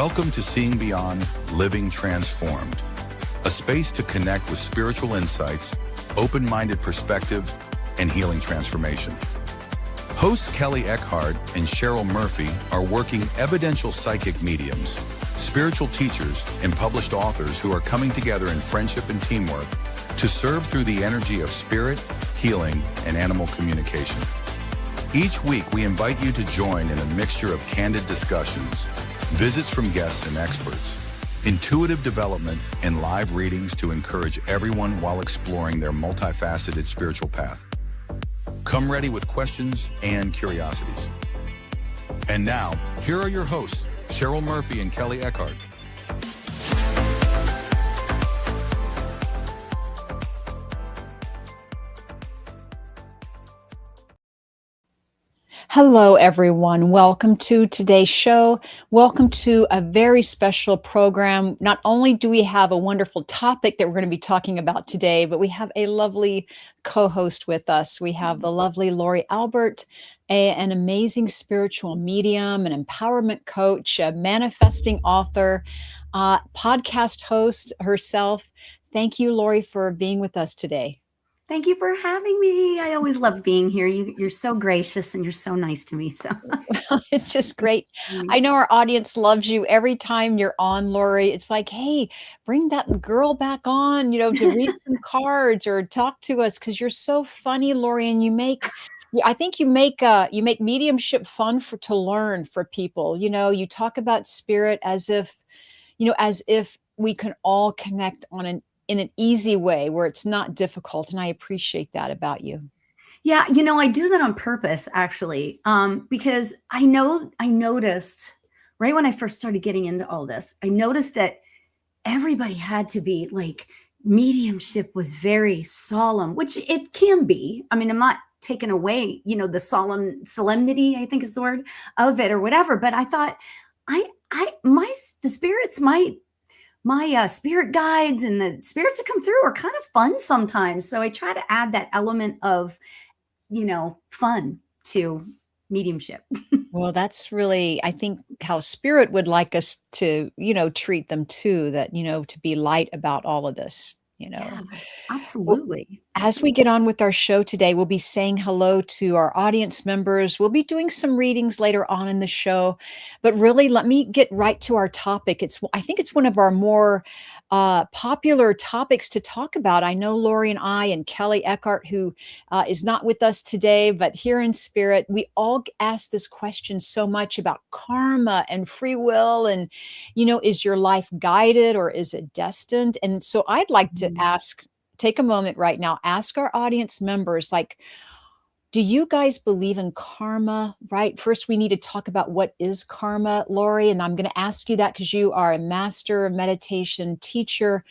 Welcome to Seeing Beyond, Living Transformed, a space to connect with spiritual insights, open-minded perspective, and healing transformation. Hosts Kelly Eckhart and Cheryl Murphy are working evidential psychic mediums, spiritual teachers, and published authors who are coming together in friendship and teamwork to serve through the energy of spirit, healing, and animal communication. Each week, we invite you to join in a mixture of candid discussions, visits from guests and experts, intuitive development, and live readings to encourage everyone while exploring their multifaceted spiritual path. Come ready with questions and curiosities. And now, here are your hosts, Cheryl Murphy and Kelly Eckhart. Hello, everyone. Welcome to today's show. Welcome to a very special program. Not only do we have a wonderful topic that we're going to be talking about today, but we have a lovely co-host with us. We have the lovely Lori Albert, an amazing spiritual medium, an empowerment coach, a manifesting author, podcast host herself. Thank you, Lori, for being with us today. Thank you for having me. I always love being here. You're so gracious and you're so nice to me. So it's just great. I know our audience loves you every time you're on, Lori. It's like, hey, bring that girl back on, to read some cards or talk to us because you're so funny, Lori, and I think you make mediumship fun to learn for people. You talk about spirit as if we can all connect in an easy way where it's not difficult. And I appreciate that about you. Yeah. I do that on purpose, actually, because I noticed right when I first started getting into all this, I noticed that everybody had to be like, mediumship was very solemn, which it can be. I mean, I'm not taking away, the solemnity, I think is the word of it or whatever. But I thought the spirits my spirit guides and the spirits that come through are kind of fun sometimes. So I try to add that element of, fun to mediumship. Well, that's really, I think, how spirit would like us to, treat them too, that, to be light about all of this. Yeah, absolutely. As we get on with our show today, we'll be saying hello to our audience members. We'll be doing some readings later on in the show, but really let me get right to our topic. I think it's one of our more popular topics to talk about. I know Lori and I and Kelly Eckhart, who is not with us today, but here in spirit, we all ask this question so much about karma and free will. And, is your life guided or is it destined? And so I'd like to take a moment right now, ask our audience members, do you guys believe in karma, right? First, we need to talk about what is karma, Lori, and I'm going to ask you that because you are a master meditation teacher,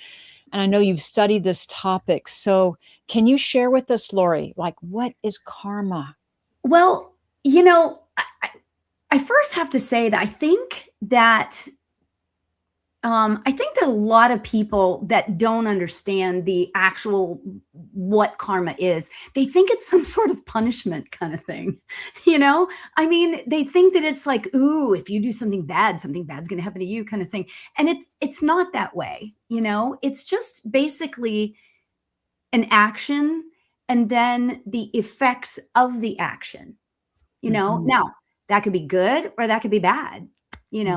and I know you've studied this topic. So can you share with us, Lori, what is karma? Well, I first have to say that I think that a lot of people that don't understand the actual what karma is, they think it's some sort of punishment kind of thing. I mean, they think that it's like, ooh, if you do something bad's going to happen to you kind of thing. And it's not that way. It's just basically an action and then the effects of the action, Now that could be good or that could be bad.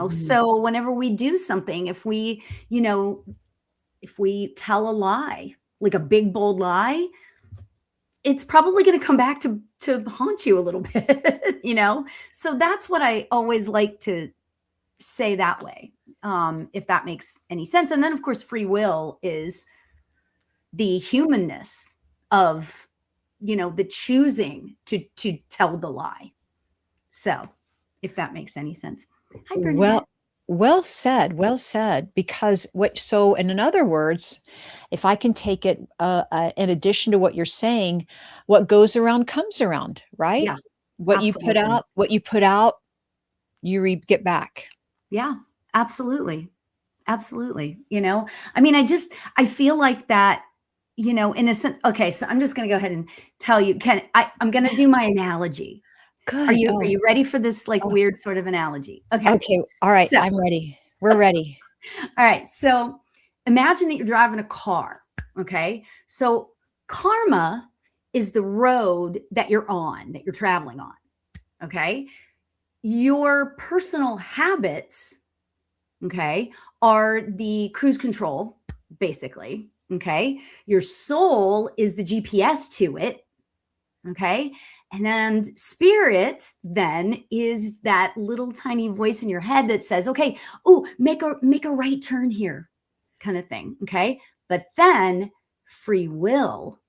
So whenever we do something, if we tell a lie, like a big, bold lie, it's probably going to come back to haunt you a little bit, So that's what I always like to say that way, if that makes any sense. And then, of course, free will is the humanness of, the choosing to tell the lie. So if that makes any sense. Hi, well said, because so in other words, if I can take it in addition to what you're saying, what goes around comes around, right? Yeah, what absolutely. you put out, you get back. Yeah, absolutely. Absolutely. I mean, I feel like that, in a sense. Okay. So I'm just going to go ahead and tell you, I'm going to do my analogy. Good. Are you ready for this weird sort of analogy? Okay. Okay. All right. I'm ready. We're ready. All right. So imagine that you're driving a car. Okay. So karma is the road that you're on, that you're traveling on. Okay. Your personal habits, okay, are the cruise control, basically. Okay. Your soul is the GPS to it. Okay. And then spirit then is that little tiny voice in your head that says, okay, oh, make a right turn here, kind of thing. Okay. But then free will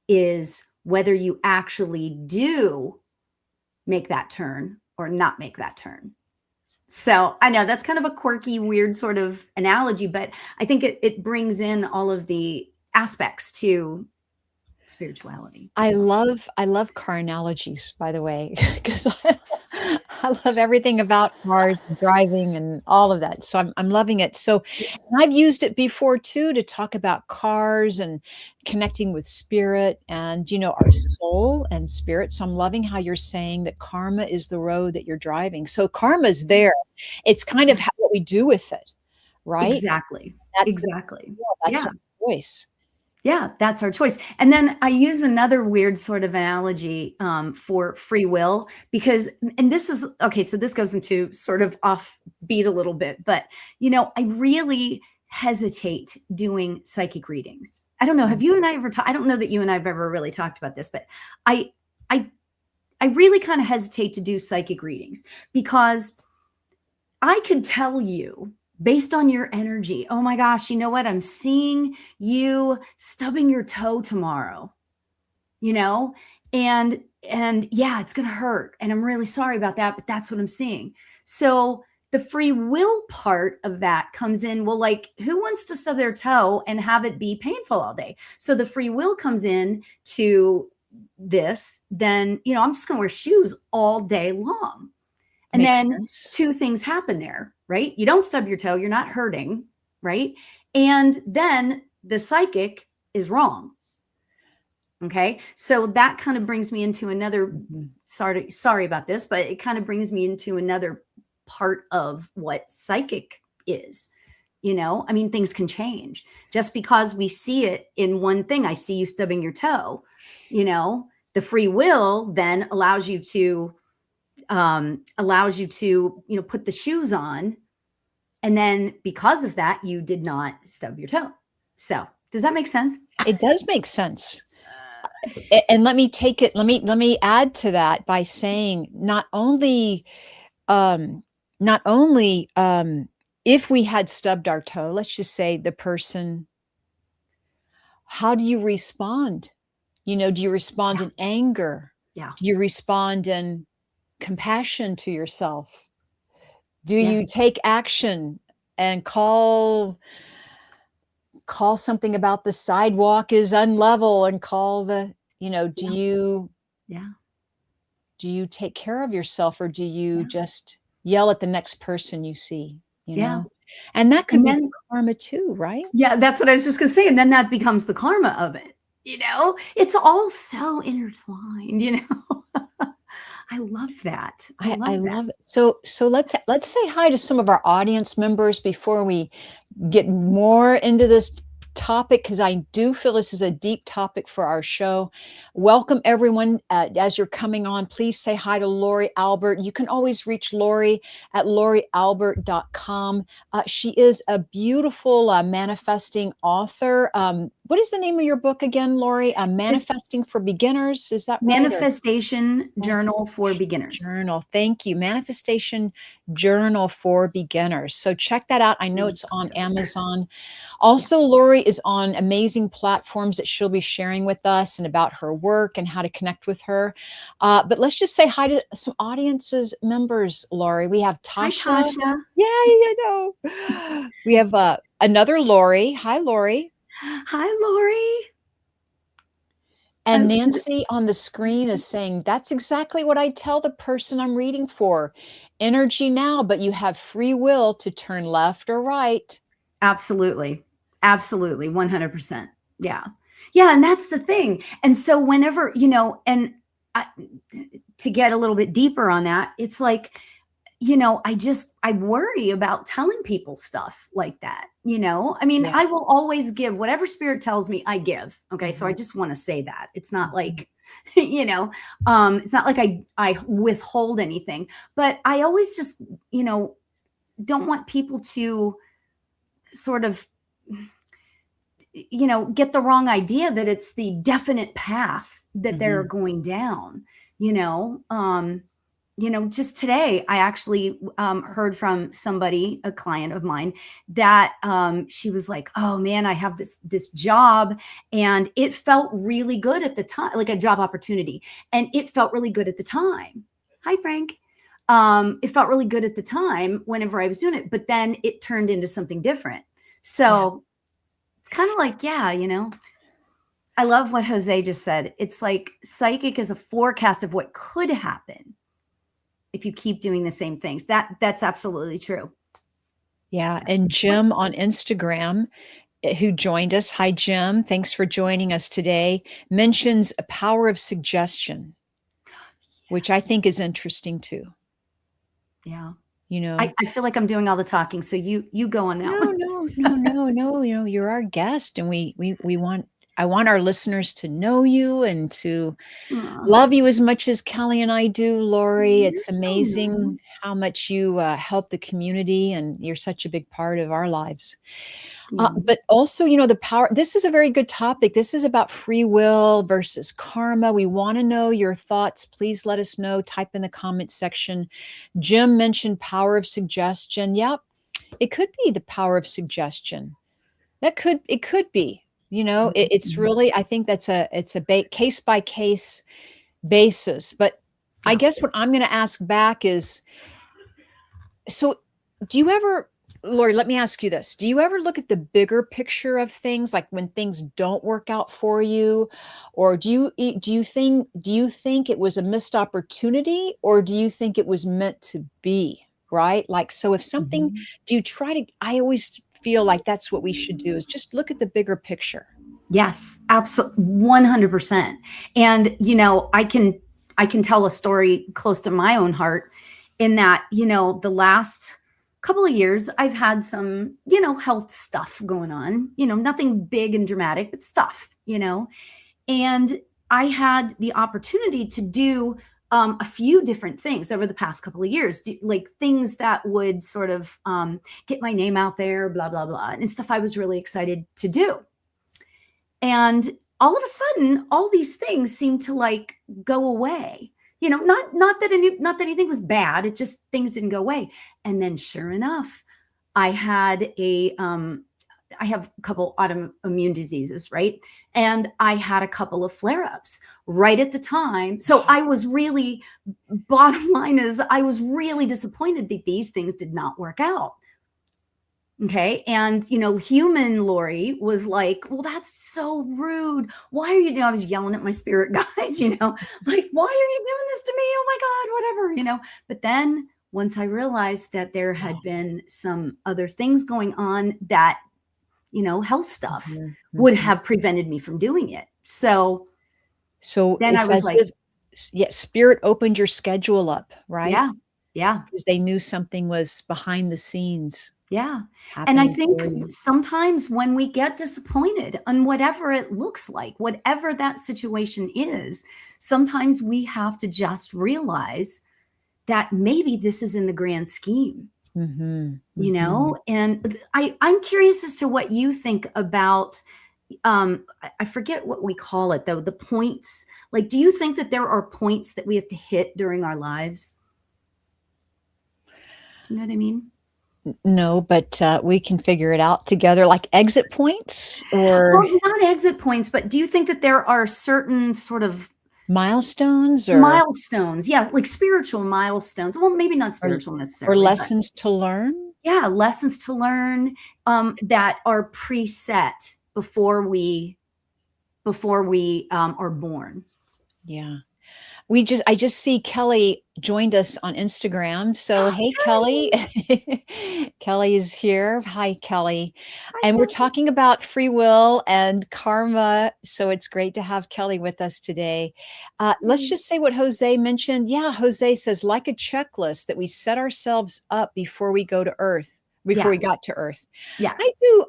is whether you actually do make that turn or not make that turn. So I know that's kind of a quirky, weird sort of analogy, but I think it brings in all of the aspects to spirituality. I love car analogies, by the way, because I love everything about cars and driving and all of that. So I'm loving it. So and I've used it before too to talk about cars and connecting with spirit and our soul and spirit. So I'm loving how you're saying that karma is the road that you're driving. So karma's there. It's kind of what we do with it, right? Exactly. That's Exactly. that's Yeah. our choice. Yeah, that's our choice. And then I use another weird sort of analogy for free will because, and this is okay. So this goes into sort of offbeat a little bit, but I really hesitate doing psychic readings. I don't know. Have you and I ever talked? I don't know that you and I have ever really talked about this, but I, I, I really kind of hesitate to do psychic readings because I could tell you based on your energy, oh my gosh, you know what? I'm seeing you stubbing your toe tomorrow, and yeah, it's going to hurt. And I'm really sorry about that, but that's what I'm seeing. So the free will part of that comes in. Well, like who wants to stub their toe and have it be painful all day? So the free will comes in to this, then, I'm just going to wear shoes all day long. And Makes then sense. two things happen there, right? You don't stub your toe, you're not hurting, right? And then the psychic is wrong. Okay. So that kind of brings me into another, sorry about this, but it kind of brings me into another part of what psychic is. I mean, things can change just because we see it in one thing. I see you stubbing your toe, the free will then allows you to put the shoes on. And then because of that, you did not stub your toe. So does that make sense? It does make sense. And let me take it, let me add to that by saying not only if we had stubbed our toe, let's just say the person, how do you respond? Do you respond in anger? Yeah. Do you respond in compassion to yourself? Do you Yes. take action and call something about the sidewalk is unlevel and call the, do you take care of yourself or do you just yell at the next person you see, Yeah. And that could And be then, karma too, right? yeah, that's what I was just going to say. And then that becomes the karma of it. It's all so intertwined, I love that. I love it. So let's say hi to some of our audience members before we get more into this topic, because I do feel this is a deep topic for our show. Welcome everyone. As you're coming on, please say hi to Lori Albert. You can always reach Lori at lorialbert.com. She is a beautiful manifesting author. What is the name of your book again, Lori? Manifesting for Beginners. Is that right? Manifestation Journal for Beginners. Journal. Thank you. Manifestation Journal for Beginners. So check that out. I know it's on Amazon. Also, Lori is on amazing platforms that she'll be sharing with us and about her work and how to connect with her. But let's just say hi to some audiences members, Lori. We have Tasha. Hi, Tasha. Yeah, I know. We have another Lori. Hi, Lori. Hi, Lori. And Nancy on the screen is saying, that's exactly what I tell the person I'm reading for. Energy now, but you have free will to turn left or right. Absolutely. Absolutely. 100%. Yeah. Yeah. And that's the thing. And so whenever, to get a little bit deeper on that, it's like, I worry about telling people stuff like that. I mean, Yeah. I will always give whatever spirit tells me, I give. Okay. So I Mhm. just want to say that it's not Mhm. like, it's not like I withhold anything, but I always just, don't want people to sort of, get the wrong idea that it's the definite path that they're Mhm. going down, you know. Just today, I actually heard from somebody, a client of mine, that she was like, "Oh man, I have this job, and it felt really good at the time, like a job opportunity, and it felt really good at the time." Hi, Frank. It felt really good at the time whenever I was doing it, but then it turned into something different. Yeah. So it's kind of like, yeah, I love what Jose just said. It's like psychic is a forecast of what could happen if you keep doing the same things. That's absolutely true. Yeah. So, And Jim on Instagram, who joined us, hi, Jim. Thanks for joining us today, mentions a power of suggestion, which I think is interesting too. yeah. You know, I feel like I'm doing all the talking, so you go on that no, one. no, no, no, no. You're our guest, and we want I want our listeners to know you and to Aw, love you as much as Kelly and I do, Lori. you're It's so amazing nice. how much you help the community, and you're such a big part of our lives. Yeah. But also, the power. This is a very good topic. This is about free will versus karma. We want to know your thoughts. Please let us know. Type in the comments section. Jim mentioned power of suggestion. Yep, it could be the power of suggestion. It could be. It's Mhm. really. I think it's a case by case basis. But I Yeah. guess what I'm going to ask back is, so do you ever, Lori, let me ask you this. Do you ever look at the bigger picture of things, like when things don't work out for you? Or do you think it was a missed opportunity, or do you think it was meant to be? Right? Like, so if something, Mhm. do you try to, I always feel like that's what we should do, is just look at the bigger picture. Yes, absolutely, 100%. And I can tell a story close to my own heart in that, the last couple of years I've had some, health stuff going on, nothing big and dramatic, but stuff. And I had the opportunity to do a few different things over the past couple of years, like things that would sort of get my name out there, blah, blah, blah, and stuff I was really excited to do. And all of a sudden, all these things seem to like go away. Not that anything was bad. It just things didn't go away. And then, sure enough, I had I have a couple autoimmune diseases, right? And I had a couple of flare ups right at the time. So I was really, bottom line is, I was really disappointed that these things did not work out. Okay. And, human Lori was like, well, that's so rude. Why are you, I was yelling at my spirit guides, like, why are you doing this to me? Oh my God, whatever. But then once I realized that there Wow. had been some other things going on that, health stuff Mhm, would mhm. have prevented me from doing it. So So then I it's was as like, if, yeah, spirit opened your schedule up, right? yeah, yeah. Because they knew something was behind the scenes Yeah. And I happening think for you. sometimes when we get disappointed on whatever it looks like, whatever that situation is, sometimes we have to just realize that maybe this is in the grand scheme, Mhm, mhm. And I'm curious as to what you think about I forget what we call it though, the points. Like, do you think that there are points that we have to hit during our lives? Do you know what I mean? No, but, we can figure it out together, like exit points or Well, not exit points, but do you think that there are certain sort of milestones milestones? Yeah, like spiritual milestones. Well, maybe not or spiritual or necessarily, but lessons to learn? yeah, lessons to learn that are preset before we are born. Yeah. I just see Kelly joined us on Instagram. So, hey, Kelly. Hi. Kelly is here. Hi, Kelly. Hi, And we're Kelly. talking about free will and karma. So, it's great to have Kelly with us today. Let's Hi. just say what Jose mentioned. Yeah, Jose says, like a checklist that we set ourselves up before we go to Earth, before we Yes. got to Earth. Yes.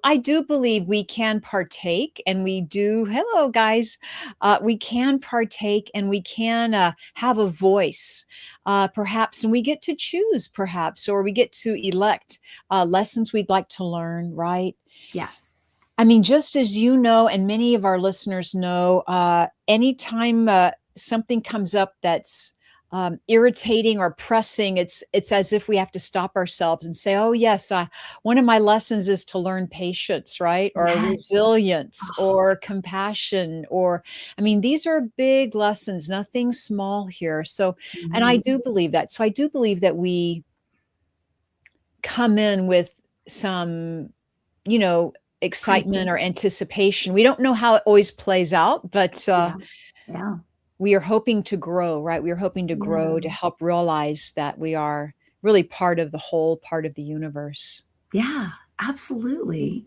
I do believe we can partake, and we do. Hello, guys. We can partake, and we can have a voice, perhaps, and we get to choose, perhaps, or we get to elect lessons we'd like to learn. Right? Yes. I mean, just as you know, and many of our listeners know, anytime something comes up that's irritating or pressing, it's as if we have to stop ourselves and say, "Oh yes, one of my lessons is to learn patience, right? Or Yes. resilience, Oh, or compassion, or I mean, these are big lessons, nothing small here." So, and I mhm. do believe that. So I do believe that we come in with some, you know, excitement or Pre-think. anticipation. We don't know how it always plays out, but Yeah. Yeah. we are hoping to grow, right? We are hoping to grow to Yeah. help realize that we are really part of the whole, part of the universe. Yeah. Absolutely.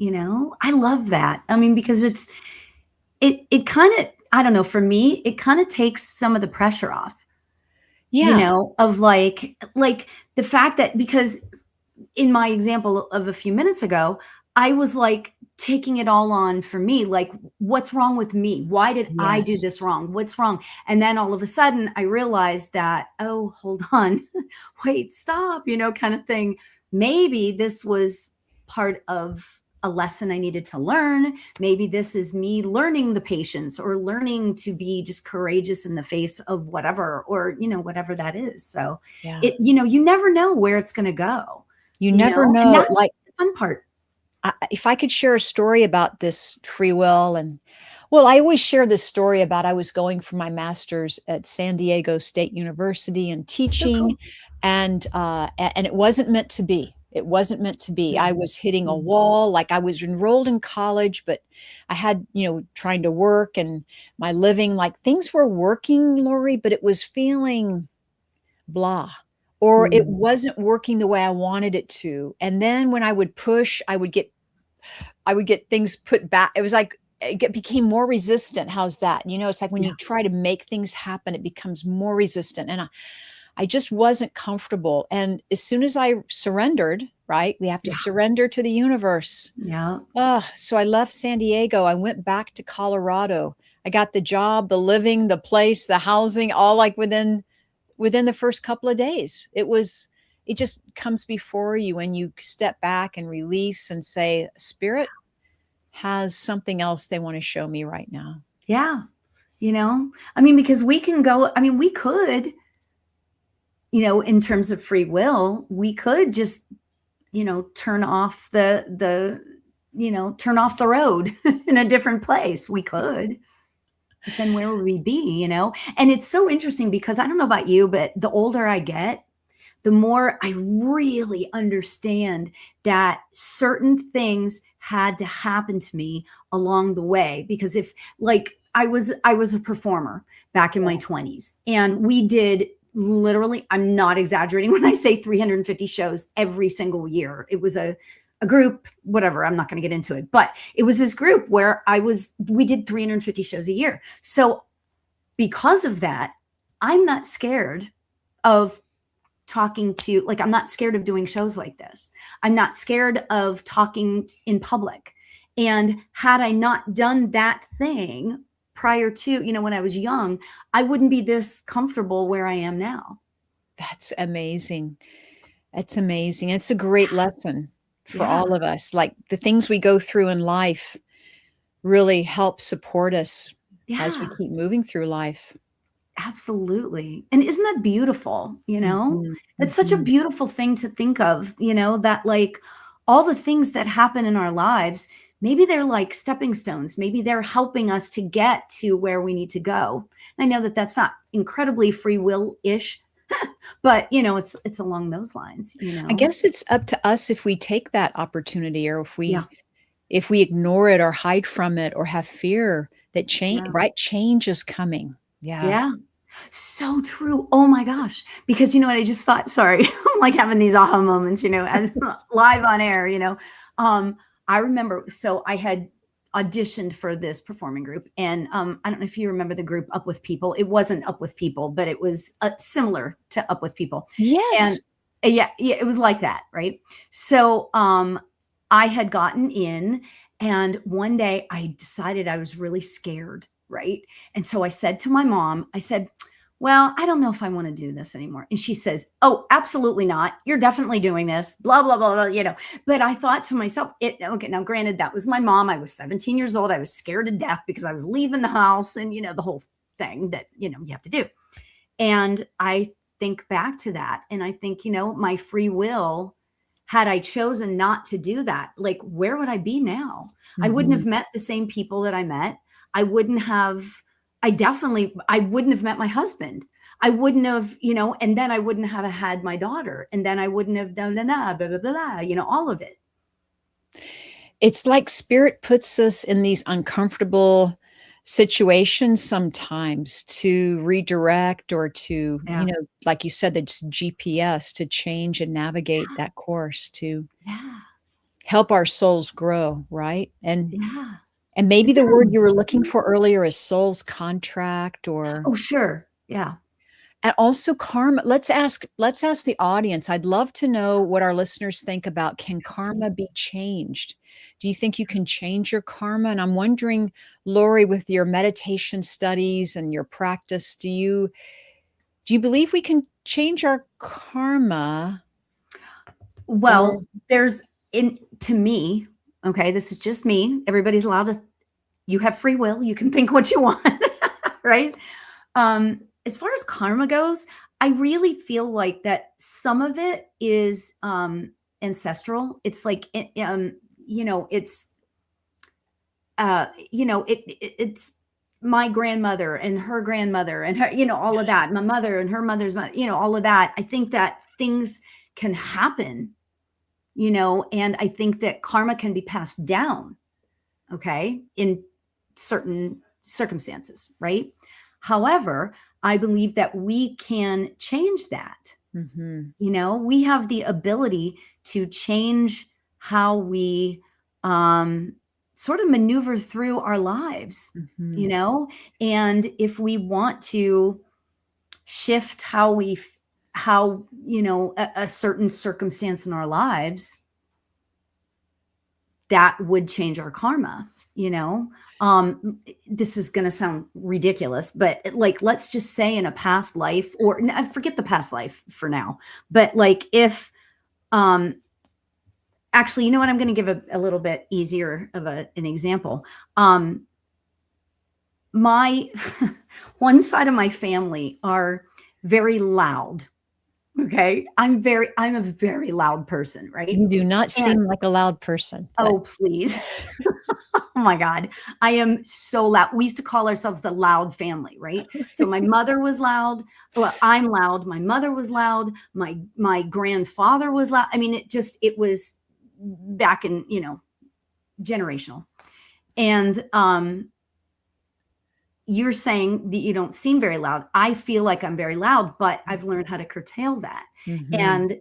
I love that. I mean, because it kind of, I don't know, for me, it kind of takes some of the pressure off, Yeah. of like the fact that because in my example of a few minutes ago, I was like taking it all on for me. Like, what's wrong with me? Why did I do Yes. this wrong? What's wrong? And then all of a sudden, I realized that, oh, hold on, wait, stop, kind of thing. Maybe this was part of a lesson I needed to learn. Maybe this is me learning the patience or learning to be just courageous in the face of whatever, or, whatever that is. So Yeah. you never know where it's going to go, You never and know. that's Like, the fun part. if I could share a story about this free will, and well, I always share this story about I was going for my master's at San Diego State University and So teaching, cool. and it wasn't meant to be. It wasn't meant to be. I Mhm. was hitting a Mhm. wall. Like, I was enrolled in college, but I had, trying to work and my living, like things were working, Lori, but it was feeling blah, or it Mm. wasn't working the way I wanted it to. And then when I would push, I would get things put back. It was like became more resistant. How's that? It's like when Yeah. you try to make things happen, it becomes more resistant. And I just wasn't comfortable. And as soon as I surrendered, right? We have to Yeah. surrender to the universe. Yeah. So I left San Diego. I went back to Colorado. I got the job, the living, the place, the housing, all like within the first couple of days. It just comes before you when you step back and release and say, Spirit has something else they want to show me right now. Yeah. I mean, because we can go, I mean, we could, in terms of free will, we could just, turn off turn off the road in a different place. We could. But then where would we be, And it's so interesting because I don't know about you, but the older I get, the more I really understand that certain things had to happen to me along the way. Because if like I was a performer back in my 20s, and we did literally, I'm not exaggerating when I say 350 shows every single year. It was a group, whatever, I'm not going to get into it, but it was this group where we did 350 shows a year. So because of that, I'm not scared of talking to, like, I'm not scared of doing shows like this. I'm not scared of talking in public. And had I not done that thing prior to, when I was young, I wouldn't be this comfortable where I am now. That's amazing. That's amazing. It's a great lesson for Yeah. all of us. Like, the things we go through in life really help support us as we Yeah. keep moving through life. Absolutely. And isn't that beautiful? Mhm, It's such a mhm. beautiful thing to think of, that like all the things that happen in our lives, maybe they're like stepping stones. Maybe they're helping us to get to where we need to go. And I know that that's not incredibly free will-ish, but it's along those lines. I guess it's up to us if we take that opportunity, or Yeah. if we ignore it or hide from it or have fear that Yeah. change is coming. Yeah. Yeah. So true. Oh my gosh. Because you know what I just thought, sorry, I'm like having these aha moments, as live on air, I remember, so I had auditioned for this performing group, and I don't know if you remember the group Up With People. It wasn't Up With People, but it was similar to Up With People. And Yes. yeah, it was like that, right? So I had gotten in, and one day I decided I was really scared, right? And so I said to my mom, I said, well, I don't know if I want to do this anymore. And she says, oh, absolutely not. You're definitely doing this, blah, blah, blah, blah, But I thought to myself, okay, now granted, that was my mom. I was 17 years old. I was scared to death because I was leaving the house and, the whole thing that, you have to do. And I think back to that and I think, my free will, had I chosen not to do that, like, where would I be now? I wouldn't have met the same people that I met. I wouldn't have met my husband. I wouldn't have, and then I wouldn't have had my daughter. And then I wouldn't have done blah, blah, blah, blah, all of it. It's like spirit puts us in these uncomfortable situations sometimes to redirect or to, Yeah. like you said, that's GPS to change and navigate that course to Yeah. help our souls grow, right? And Yeah. maybe Is the that word you were looking amazing? for earlier is soul's contract or Oh, sure. Yeah. and also karma. Let's ask the audience. I'd love to know what our listeners think about, can karma be changed? Do you think you can change your karma? And I'm wondering, Lori, with your meditation studies and your practice, do you believe we can change our karma? Well, to me, okay, this is just me. Everybody's allowed to, you have free will. You can think what you want, right? As far as karma goes, I really feel like that some of it is ancestral. It's like, it's my grandmother and her grandmother and her, all of that, my mother and her mother's mother, all of that. I think that things can happen, and I think that karma can be passed down, okay, in certain circumstances, right? However, I believe that we can change that. We have the ability to change how we sort of maneuver through our lives, and if we want to shift how a certain circumstance in our lives, that would change our karma, this is going to sound ridiculous, but like, let's just say in a past life, or forget the past life for now, but like if, actually, you know what, I'm going to give a little bit easier of an example. My one side of my family are very loud. Okay. I'm a very loud person, right? You do not seem like a loud person. Oh, please. Oh my God. I am so loud. We used to call ourselves the loud family, right? So my mother was loud. Well, I'm loud. My mother was loud. My grandfather was loud. I mean, it was back in, generational. And you're saying that you don't seem very loud. I feel like I'm very loud, but I've learned how to curtail that. And,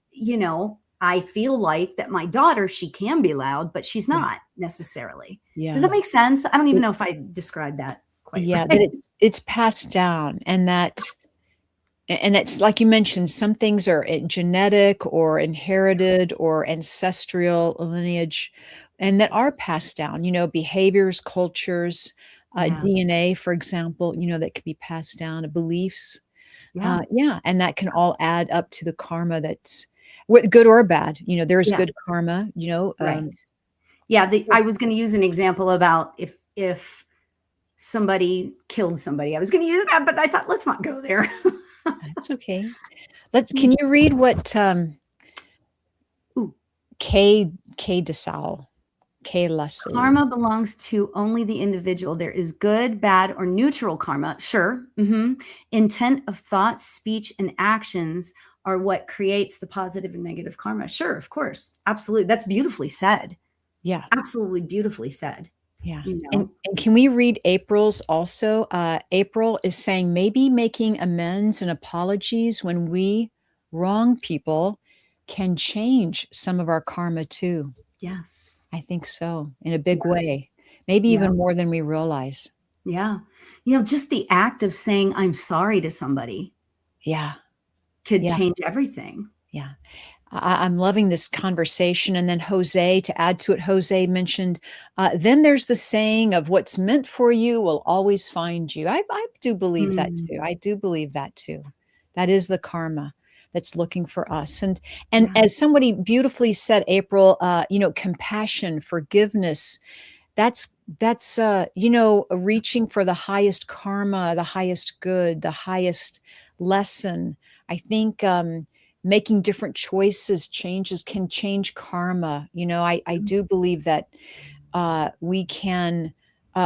I feel like that my daughter, she can be loud, but she's not necessarily. Yeah. Does that make sense? I don't even know if I described that quite right. That it's passed down, and it's like you mentioned, some things are genetic or inherited or ancestral lineage, and that are passed down, behaviors, cultures, DNA, for example, that can be passed down, beliefs. And that can all add up to the karma that's good or bad. There's good karma, right. I was going to use an example about if somebody killed somebody. I was going to use that, but I thought, let's not go there. That's okay. Can you read what Kay DeSalle, Kay Leslie? Karma belongs to only the individual. There is good, bad, or neutral karma. Sure. Intent of thoughts, speech, and actions are what creates the positive and negative karma. Sure, of course. Absolutely. That's beautifully said. Yeah. Absolutely beautifully said. Yeah. you And know? can we read April's also? April is saying maybe making amends and apologies when we wrong people can change some of our karma too. Yes. I think so, in a big Yes. way, maybe Yeah. even more than we realize. Yeah. Just the act of saying I'm sorry to somebody Yeah. could Yeah. change everything. Yeah. I'm loving this conversation. And then Jose, to add to it, Jose mentioned, then there's the saying of what's meant for you will always find you. I do believe that Mm. too. I do believe that too. That is the karma that's looking for us. And Yeah. as somebody beautifully said, April, compassion, forgiveness, that's reaching for the highest karma, the highest good, the highest lesson. I think making different choices changes can change karma. I do believe that we can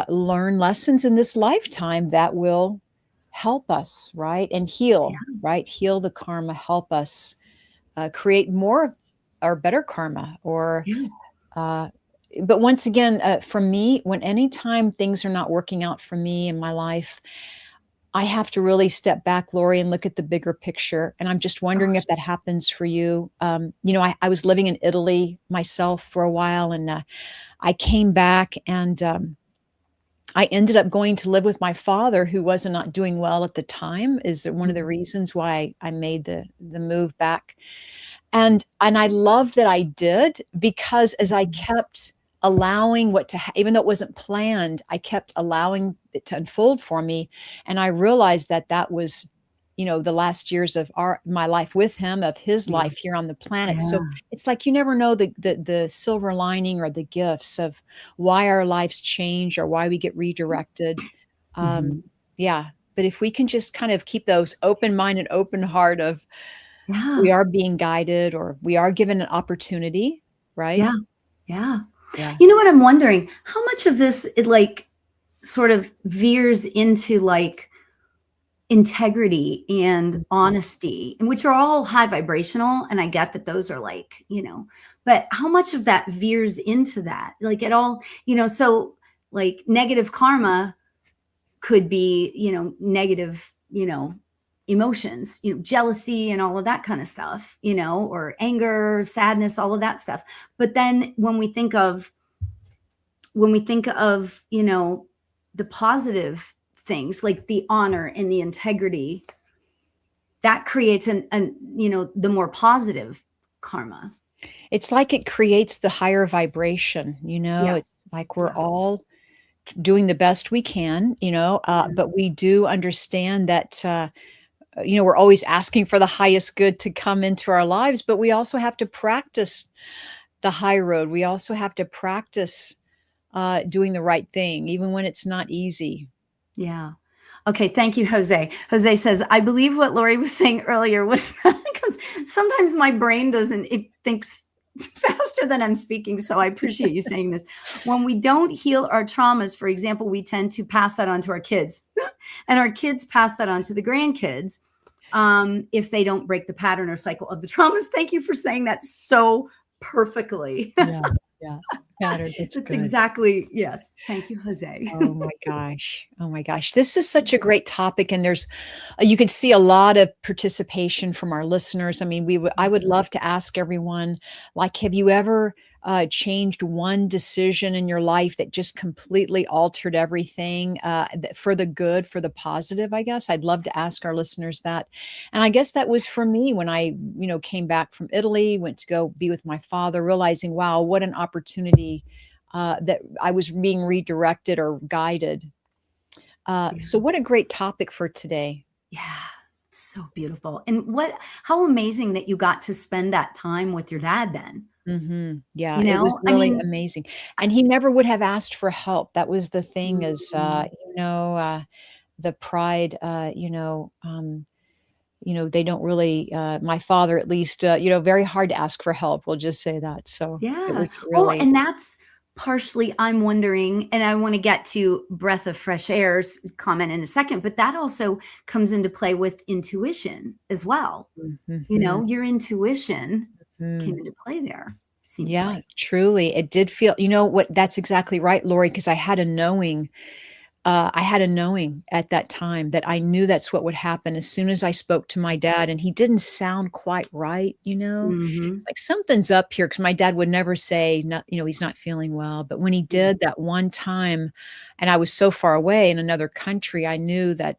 learn lessons in this lifetime that will help us, right? And Yeah. heal, right? Heal the karma, help us create more or better karma or Yeah. uh, but once again, for me, when anytime things are not working out for me in my life, I have to really step back, Lori, and look at the bigger picture. And I'm just wondering if Gosh. that happens for you. I was living in Italy myself for a while, and I came back, and I ended up going to live with my father, who was not doing well at the time. Is one of the Mhm. reasons why I made the move back, and I love that I did, because as I Mhm. kept allowing what to even though it wasn't planned, I kept allowing it to unfold for me, and I realized that that was, the last years of our my life with him, of his Yeah. life here on the planet. So Yeah. it's like you never know the silver lining or the gifts of why our lives change or why we get redirected. Um, Mhm. yeah, but if we can just kind of keep those open mind and open heart of we Yeah. are being guided or we are given an opportunity, right? Yeah. Yeah. Yeah. You know what I'm wondering? How much of this it like sort of veers into like integrity and Mhm. honesty, and which are all high vibrational. And I get that those are like, but how much of that veers into that? Like it all, so like negative karma could be, negative, emotions, jealousy and all of that kind of stuff, or anger, sadness, all of that stuff. But then when we think of, the positive things like the honor and the integrity, that creates the more positive karma. It's like it creates the higher vibration, Yeah. it's like we're Yeah. all doing the best we can, Yeah. but we do understand that, we're always asking for the highest good to come into our lives, but we also have to practice the high road. We also have to practice doing the right thing, even when it's not easy. Yeah. Okay. Thank you, Jose. Jose says, I believe what Lori was saying earlier was because sometimes my brain doesn't, it thinks faster than I'm speaking. So I appreciate you saying this. When we don't heal our traumas, for example, we tend to pass that on to our kids, and our kids pass that on to the grandkids, if they don't break the pattern or cycle of the traumas. Thank you for saying that so perfectly. Yeah, yeah. Pattern, that's That's good. exactly, yes. Thank you, Jose. Oh my gosh. Oh my gosh. This is such a great topic, and there's you could see a lot of participation from our listeners. I mean, I would love to ask everyone, like, have you ever changed one decision in your life that just completely altered everything for the good, for the positive, I guess? I'd love to ask our listeners that. And I guess that was for me when I, came back from Italy, went to go be with my father, realizing, wow, what an opportunity that I was being redirected or guided. Yeah. So what a great topic for today. Yeah, so beautiful. And how amazing that you got to spend that time with your dad then. Yeah, it was I really mean, amazing. And he never would have asked for help. That was the thing is, mm, the pride, they don't really, my father at least, very hard to ask for help. We'll just say that. So it yeah. was Well, really, and that's partially I'm wondering, and I want to get to breath of fresh air's comment in a second, but that also comes into play with intuition as well. mhm, Your intuition came mhm. into play there. seems Yeah, like. truly. It did feel, you know what? That's exactly right, Lori, because I had a knowing at that time that I knew that's what would happen as soon as I spoke to my dad, and he didn't sound quite right, you know? It's Mhm. like, "Something's up here," because my dad would never say, not you know, "He's not feeling well," but when he Yeah. did that one time, and I was so far away in another country, I knew that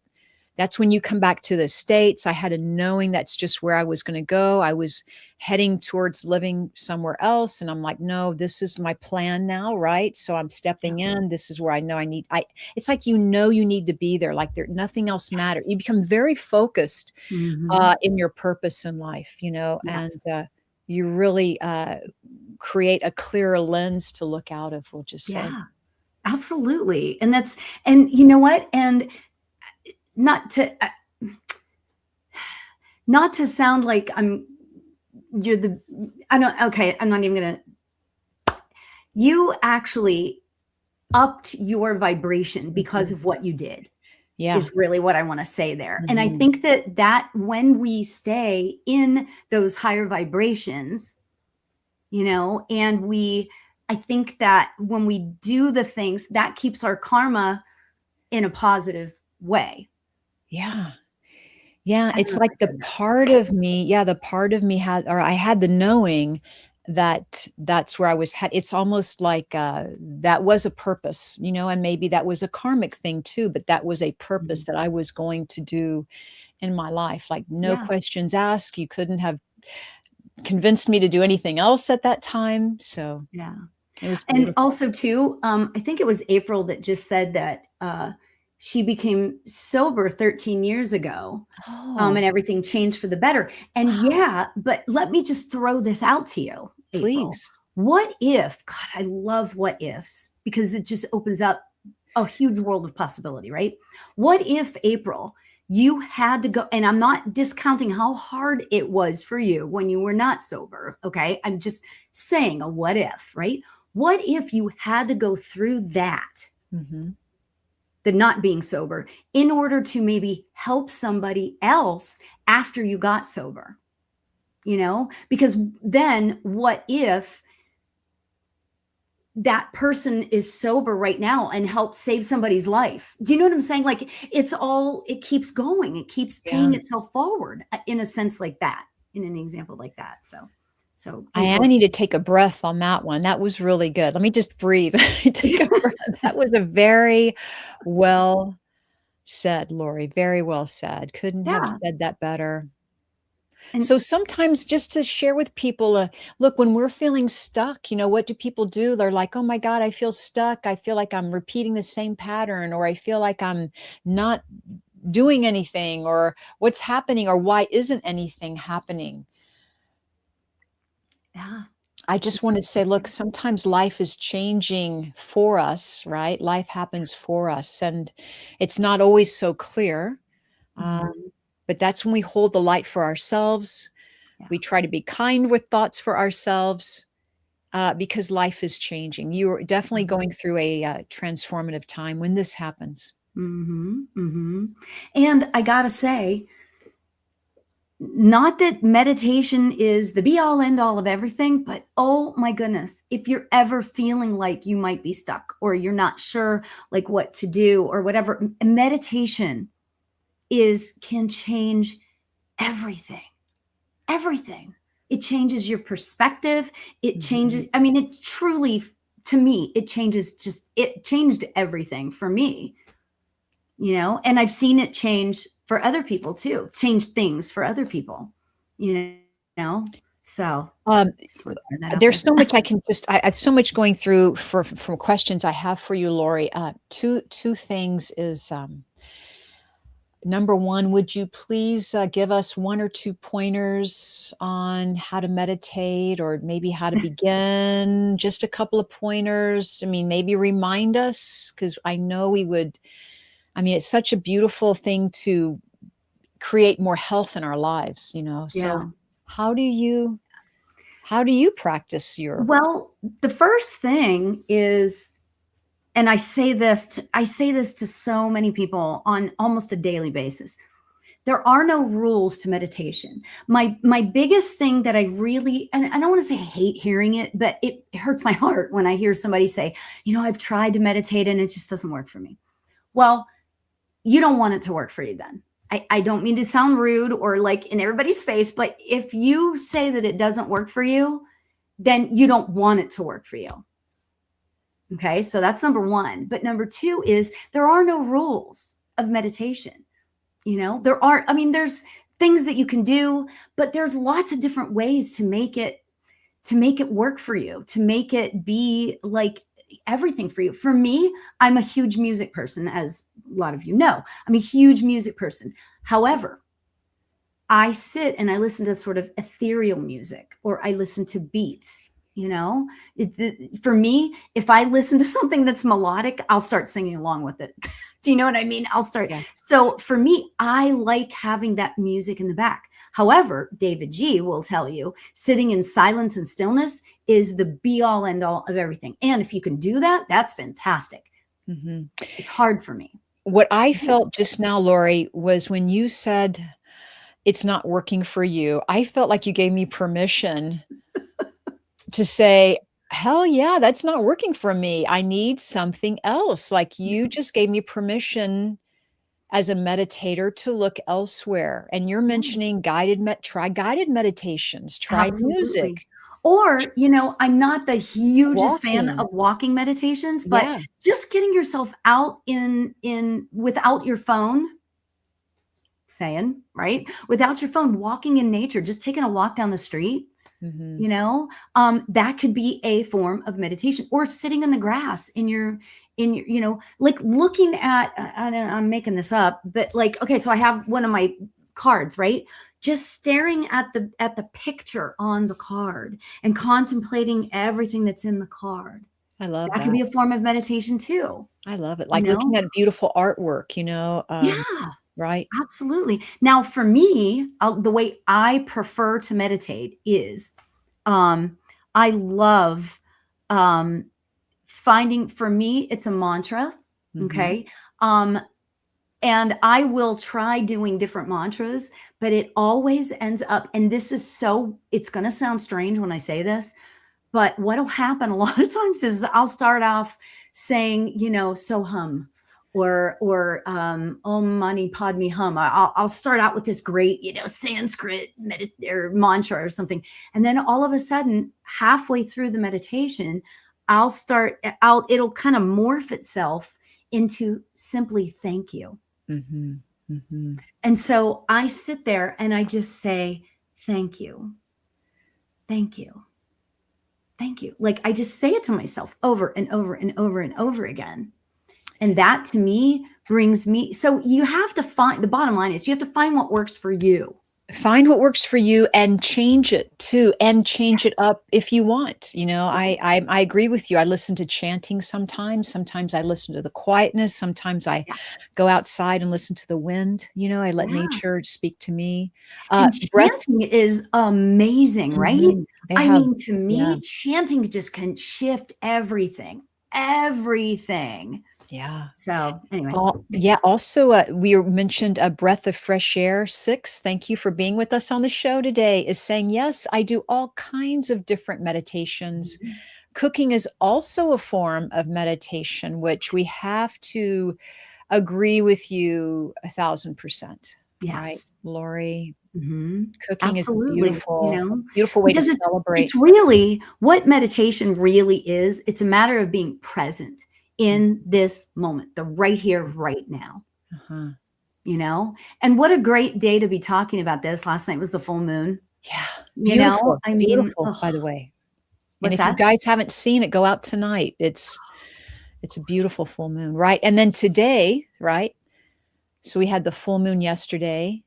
that's when you come back to the States. I had a knowing that's just where I was gonna go. I was heading towards living somewhere else, and I'm like, "No, this is my plan now, right?" So I'm Yeah. stepping in. This is where I know I it's like you know you need to be there, like there nothing else matters. Yes. You become very focused, Mhm. in your purpose in life, you know, and, Yes. you really, create a clearer lens to look out of, we'll just say. Yeah. Absolutely. And you know what? And not to not to sound like you're the I don't okay, I'm not even gonna you actually upped your vibration because Mhm. of what you did, Yeah. is really what I want to say there. And I Mhm. think that when we stay in those higher vibrations, and I think that when we do the things that keeps our karma in a positive way. Yeah. Yeah, I don't it's know if I like the said that part correctly. of me yeah, the part of me had or I had the knowing that that's where I was it's almost like, that was a purpose, you know, and maybe that was a karmic thing too, but that was a purpose Mhm. that I was going to do in my life, like, no Yeah, questions asked, you couldn't have convinced me to do anything else at that time, so yeah. it was And beautiful. also too, I think it was April that just said that she became sober 13 years ago, Oh, and everything changed for the better. And wow, yeah, but let me just throw this out to you, April. please. What if, God, I love what ifs because it just opens up a huge world of possibility, right? What if, April, you had to go, and I'm not discounting how hard it was for you when you were not sober, okay? I'm just saying a what if, right? What if you had to go through that, Mhm. the not being sober, in order to maybe help somebody else after you got sober? Because then what if that person is sober right now and helps save somebody's life? Do you know what I'm saying? Like it keeps going, it keeps Yeah. paying itself forward in a sense like that, in an example like that. So I April. need to take a breath on that one. That was really good. Let me just breathe. Take a breath. That was a very well said, Lori. Very well said. Couldn't have Yeah. said that better. And So sometimes just to share with people, look, when we're feeling stuck, you know, what do people do? They're like, oh my God, I feel stuck. I feel like I'm repeating the same pattern, or I feel like I'm not doing anything, or what's happening, or why isn't anything happening? yeah. I just want to say, look, sometimes life is changing for us, right? Life happens for us, and it's not always so clear. Uh, Mhm. but that's when we hold the light for ourselves. Yeah. We try to be kind with thoughts for ourselves because life is changing. You're definitely going through a transformative time when this happens. Mhm. Mhm. And I gotta say, not that meditation is the be all end all of everything, but oh my goodness, if you're ever feeling like you might be stuck or you're not sure like what to do or whatever, meditation is can change everything. Everything. It changes your perspective. It Mhm. changes, I mean, it truly, to me, it changed everything for me, and I've seen it change for other people too, change things for other people, you know. So Um, just want to throw that out there's there. so much I can just I so much going through from questions I have for you, Lori. Two things is number one, would you please give us one or two pointers on how to meditate or maybe how to begin? Just a couple of pointers. I mean, maybe remind us because I know we would. I mean, it's such a beautiful thing to create more health in our lives, you know. So, Yeah. how do you how do you practice your Well, the first thing is, and I say this to so many people on almost a daily basis. There are no rules to meditation. My biggest thing that I really, and I don't want to say I hate hearing it, but it hurts my heart when I hear somebody say, I've tried to meditate and it just doesn't work for me. Well, you don't want it to work for you then. I don't mean to sound rude or like in everybody's face, but if you say that it doesn't work for you, then you don't want it to work for you. Okay, so that's number one. But number two is there are no rules of meditation. There's things that you can do, but there's lots of different ways to make it work for you, to make it be like everything for you. For me, I'm a huge music person, as a lot of you know. I'm a huge music person. However, I sit and I listen to sort of ethereal music, or I listen to beats. For me, if I listen to something that's melodic, I'll start singing along with it. Do you know what I mean? I'll start. Yeah. So for me, I like having that music in the back. However, David G will tell you sitting in silence and stillness is the be all end all of everything. And if you can do that, that's fantastic. Mm-hmm. It's hard for me. What I felt just now, Lori, was when you said it's not working for you, I felt like you gave me permission to say, hell yeah, that's not working for me. I need something else. Like you just gave me permission as a meditator to look elsewhere. And you're mentioning try guided meditations, try Absolutely. music. Or, I'm not the hugest fan of walking meditations, but just getting yourself out in without your phone, right? Without your phone, walking in nature, just taking a walk down the street. Mm-hmm. That could be a form of meditation, or sitting in the grass in your, like looking at, I'm making this up, but like, okay, so I have one of my cards, right? Just staring at the picture on the card and contemplating everything that's in the card. I love that. Could be a form of meditation too. I love it. Like looking at beautiful artwork, yeah. Right. Absolutely. Now, for me, the way I prefer to meditate is I love finding, for me, it's a mantra. Mm-hmm. Okay. And I will try doing different mantras, but it always ends up, and it's going to sound strange when I say this, but what'll happen a lot of times is I'll start off saying, so hum. Or Om Mani Padme Hum. I'll start out with this great, Sanskrit or mantra or something. And then all of a sudden, halfway through the meditation, it'll kind of morph itself into simply thank you. Mm-hmm. Mm-hmm. And so I sit there and I just say, thank you. Thank you. Thank you. Like I just say it to myself over and over and over and over again. And that to me brings me, so you have to find, the bottom line is you have to find what works for you. Find what works for you and change it too, and change it up if you want. I agree with you. I listen to chanting sometimes. Sometimes I listen to the quietness. Sometimes I go outside and listen to the wind. I let nature speak to me. Chanting is amazing, right? Mm-hmm. To me, chanting just can shift everything. Yeah. So anyway. Also, we mentioned a breath of fresh air. 6, thank you for being with us on the show today, is saying, yes, I do all kinds of different meditations. Mm-hmm. Cooking is also a form of meditation, which we have to agree with you 1,000%. Yes. Right, Lori? Mm-hmm. Cooking Absolutely. is beautiful. Beautiful way to celebrate. It's really what meditation really is. It's a matter of being present in this moment, the right here, right now. Uh-huh. And what a great day to be talking about this. Last night was the full moon. Yeah. Beautiful. Beautiful, by the way. And if you guys haven't seen it, go out tonight. It's a beautiful full moon, right? And then today, right? So we had the full moon yesterday.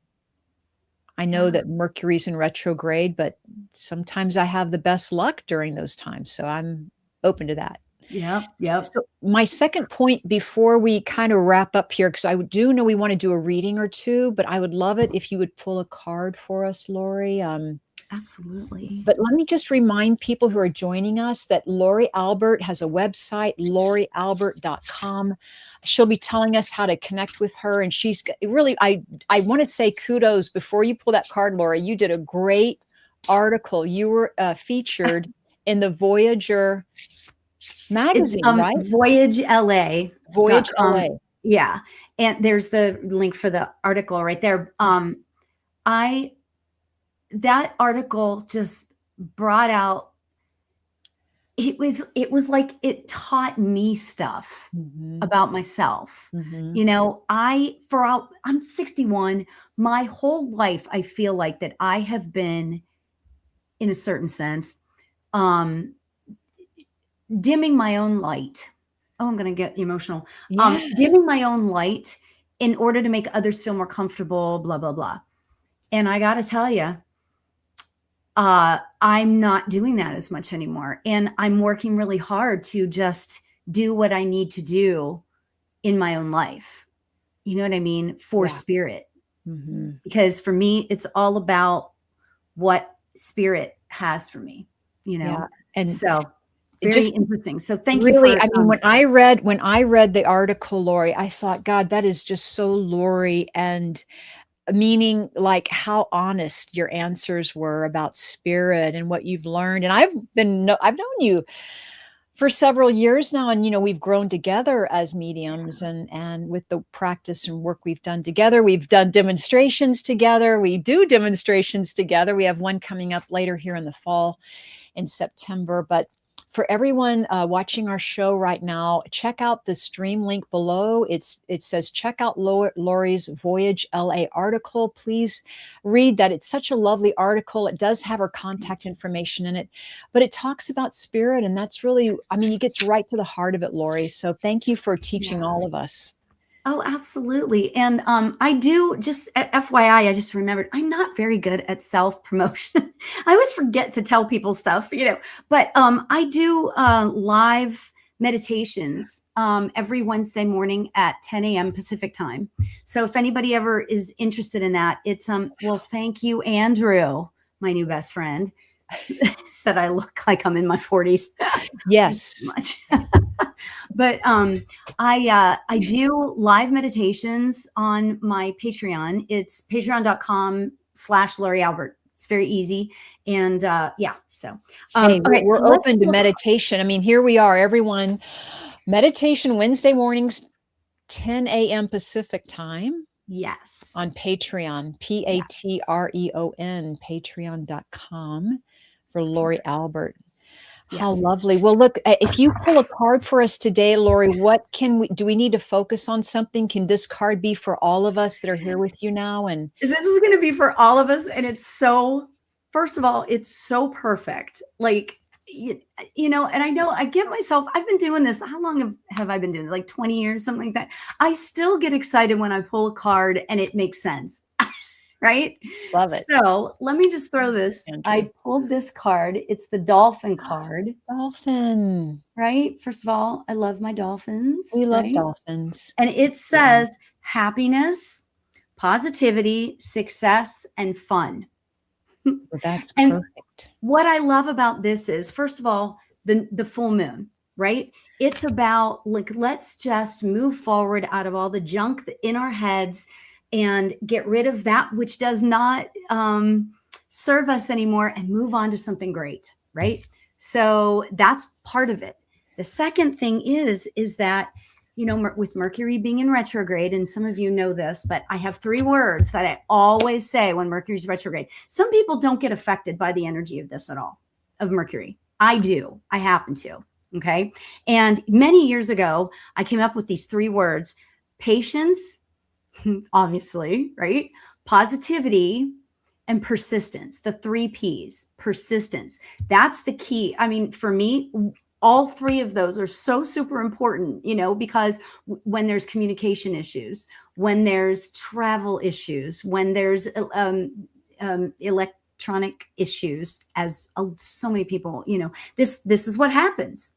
I know that Mercury's in retrograde, but sometimes I have the best luck during those times. So I'm open to that. Yeah. So my second point before we kind of wrap up here, because I do know we want to do a reading or two, but I would love it if you would pull a card for us, Lori. Absolutely. But let me just remind people who are joining us that Lori Albert has a website, lorialbert.com. She'll be telling us how to connect with her. And she's really, I want to say kudos before you pull that card, Lori. You did a great article. You were featured in the Voyager magazine, right? VoyageLA.com. Voyage LA. Yeah. And there's the link for the article right there. That article just brought out, it was like it taught me stuff about myself. You know, I'm 61. My whole life, I feel like that I have been, in a certain sense, dimming my own light. Oh, I'm going to get emotional. Dimming my own light in order to make others feel more comfortable, blah, blah, blah. And I got to tell you, I'm not doing that as much anymore. And I'm working really hard to just do what I need to do in my own life. You know what I mean? For spirit. Because for me, it's all about what spirit has for me, you know? Yeah. And so very interesting. So thank you really, for, I mean, when I read the article, Lori, I thought, God, that is just so Lori, and meaning like how honest your answers were about spirit and what you've learned. And I've known you for several years now, and we've grown together as mediums, and with the practice and work we've done together. We've done demonstrations together. We do demonstrations together. We have one coming up later here in the fall in September. But for everyone watching our show right now, check out the stream link below. It says check out Lori's Voyage LA article. Please read that. It's such a lovely article. It does have her contact information in it, but it talks about spirit, and that's really, I mean, it gets right to the heart of it, Lori. So thank you for teaching all of us. Oh, absolutely. And I do, just FYI, I just remembered, I'm not very good at self-promotion. I always forget to tell people stuff, but I do live meditations every Wednesday morning at 10 a.m. Pacific time. So if anybody ever is interested in that, it's, well, thank you, Andrew, my new best friend, said I look like I'm in my 40s. Yes. But I do live meditations on my Patreon. It's patreon.com/Lori Albert. It's very easy. And so we're open to meditation. I mean, here we are, everyone. Meditation Wednesday mornings, 10 a.m. Pacific time. Yes. On Patreon, Patreon, patreon.com for Lori Albert. How lovely. Well, look, if you pull a card for us today, Lori, what do we need to focus on something? Can this card be for all of us that are here with you now? And this is going to be for all of us. And it's so, first of all, it's so perfect. Like, and I know I get myself, I've been doing this. How long have I been doing it? Like 20 years, something like that. I still get excited when I pull a card and it makes sense. Right? Love it. So let me just throw this. I pulled this card. It's the dolphin card. Dolphin. Right? First of all, I love my dolphins. We love dolphins. And it says happiness, positivity, success, and fun. Well, that's and perfect. What I love about this is, first of all, the full moon, right? It's about, like, let's just move forward out of all the junk in our heads and get rid of that which does not serve us anymore and move on to something great, right? So that's part of it. The second thing is that, with Mercury being in retrograde, and some of you know this, but I have 3 words that I always say when Mercury's retrograde. Some people don't get affected by the energy of this at all, of Mercury. I do. I happen to. Okay. And many years ago, I came up with these 3 words: patience, obviously, right? Positivity and persistence, the 3 P's, persistence. That's the key. I mean, for me, all 3 of those are so super important, because when there's communication issues, when there's travel issues, when there's electronic issues, as so many people, this is what happens.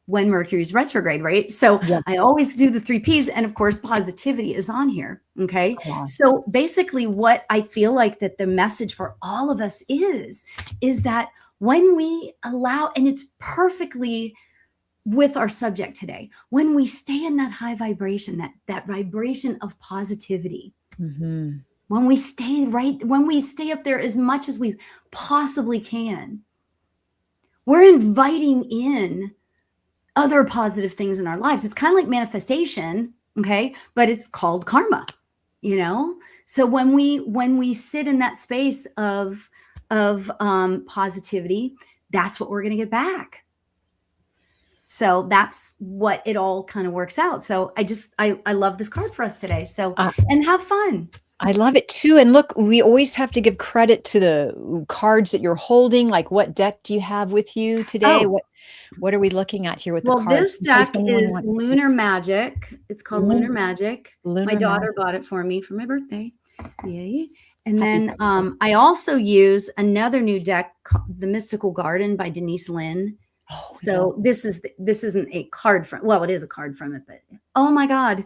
when Mercury's retrograde, right? So Yeah. I always do the 3 Ps. And of course, positivity is on here. Okay. Come on. So basically, what I feel like that the message for all of us is that when we allow, and it's perfectly with our subject today, when we stay in that high vibration, that vibration of positivity, Mm-hmm. when we stay up there as much as we possibly can, we're inviting in other positive things in our lives. It's kind of like manifestation, okay? But it's called karma, you know? So when we sit in that space of positivity, that's what we're going to get back. So that's what it all kind of works out. So I love this card for us today. So, and have fun. I love it too. And look, we always have to give credit to the cards that you're holding. Like, what deck do you have with you today? Oh, What are we looking at here with the well, cards? this In case deck anyone is wants to- Lunar Magic. It's called Lunar Magic. My Lunar daughter Magic. bought it for me for my birthday. Yay. And Happy then birthday. I also use another new deck, The Mystical Garden by Denise Lynn. Oh, So this isn't a card from, well, it is a card from it, but oh my God.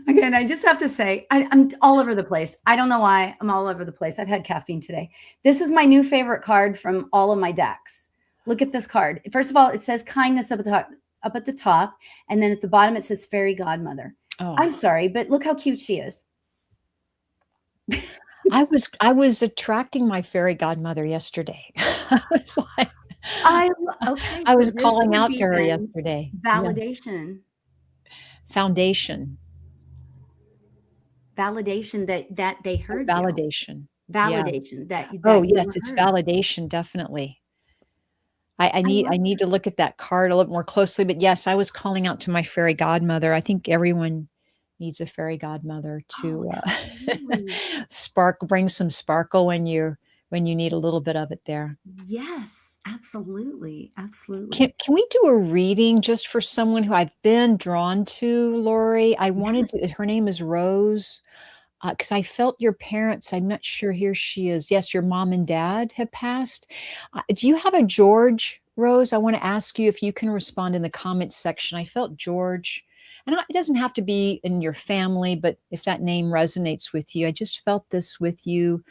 Again, I just have to say, I'm all over the place. I don't know why I'm all over the place. I've had caffeine today. This is my new favorite card from all of my decks. Look at this card. First of all, it says kindness up at the top. And then at the bottom, it says fairy godmother. Oh. I'm sorry, but look how cute she is. I was attracting my fairy godmother yesterday. I was like, Okay. I So was this calling would out be to her then yesterday. Yeah. validation. Foundation. Validation that they heard you. Validation. Validation that Oh, you yes, were it's heard. validation, definitely. I love need to look at that card a little more closely, but yes, I was calling out to my fairy godmother. I think everyone needs a fairy godmother to absolutely. bring some sparkle when you need a little bit of it there. Yes, absolutely. Absolutely. Can we do a reading just for someone who I've been drawn to, Lori? I wanted to, Yes. her name is Rose. Because I felt your parents, I'm not sure, here she is. Yes, your mom and dad have passed. Do you have a George, Rose? I want to ask you if you can respond in the comments section. I felt George, and it doesn't have to be in your family, but if that name resonates with you, I just felt this with you,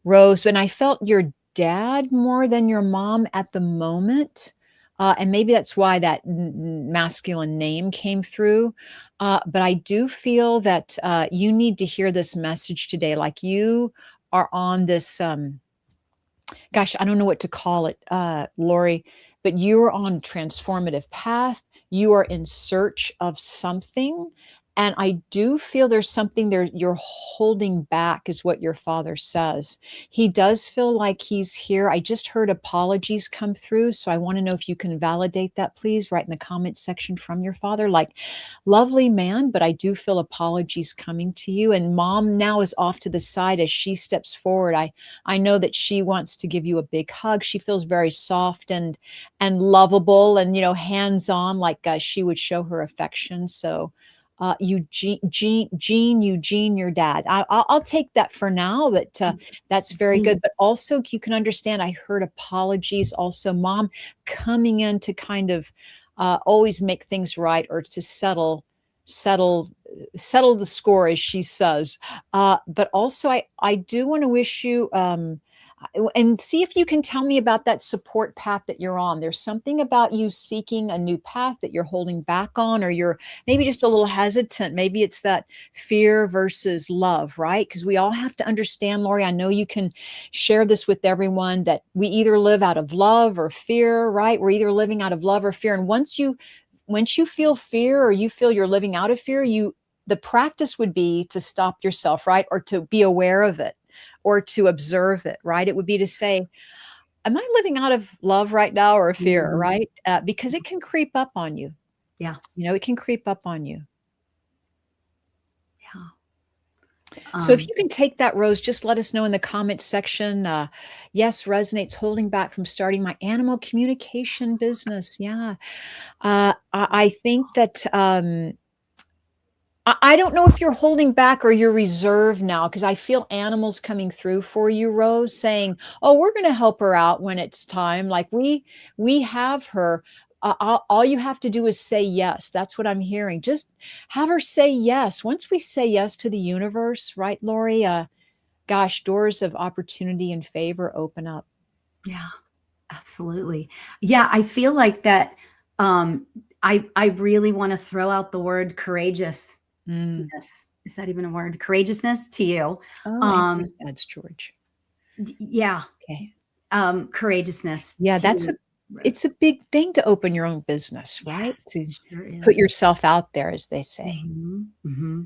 Rose. And I felt your dad more than your mom at the moment. And maybe that's why that masculine name came through. But I do feel that you need to hear this message today. Like, you are on this, gosh, I don't know what to call it, Lori, but you're on a transformative path. You are in search of something. And I do feel there's something there you're holding back, is what your father says. He does feel like he's here. I just heard apologies come through. So I want to know if you can validate that, please, right in the comment section from your father. Like, lovely man, but I do feel apologies coming to you. And mom now is off to the side as she steps forward. I know that she wants to give you a big hug. She feels very soft and lovable and, hands-on, like she would show her affection. So Eugene, your dad. I'll take that for now, but that's very good. But also, you can understand, I heard apologies also, mom coming in to kind of always make things right, or to settle the score, as she says. But also, I do want to wish you and see if you can tell me about that support path that you're on. There's something about you seeking a new path that you're holding back on, or you're maybe just a little hesitant. Maybe it's that fear versus love, right? Because we all have to understand, Lori, I know you can share this with everyone, that we either live out of love or fear, right? We're either living out of love or fear. And once you feel fear, or you feel you're living out of fear, the practice would be to stop yourself, right? Or to be aware of it, or to observe it, right? It would be to say, am I living out of love right now, or fear, right? Because it can creep up on you. Yeah. It can creep up on you. Yeah. So if you can take that, Rose, just let us know in the comments section. Yes, resonates, holding back from starting my animal communication business. Yeah. I think that I don't know if you're holding back or you're reserved now, because I feel animals coming through for you, Rose, saying, oh, we're going to help her out when it's time. Like, we have her. All you have to do is say yes. That's what I'm hearing. Just have her say yes. Once we say yes to the universe, right, Lori? Gosh, doors of opportunity and favor open up. Yeah, absolutely. Yeah, I feel like that. I really want to throw out the word courageous. Mm. Yes. Is that even a word? Courageousness to you. Oh, and here's that's George. Yeah. Okay. Courageousness Yeah, to that's a you. it's a big thing to open your own business, right? Yes, To it sure put is. yourself out there, as they say. Well,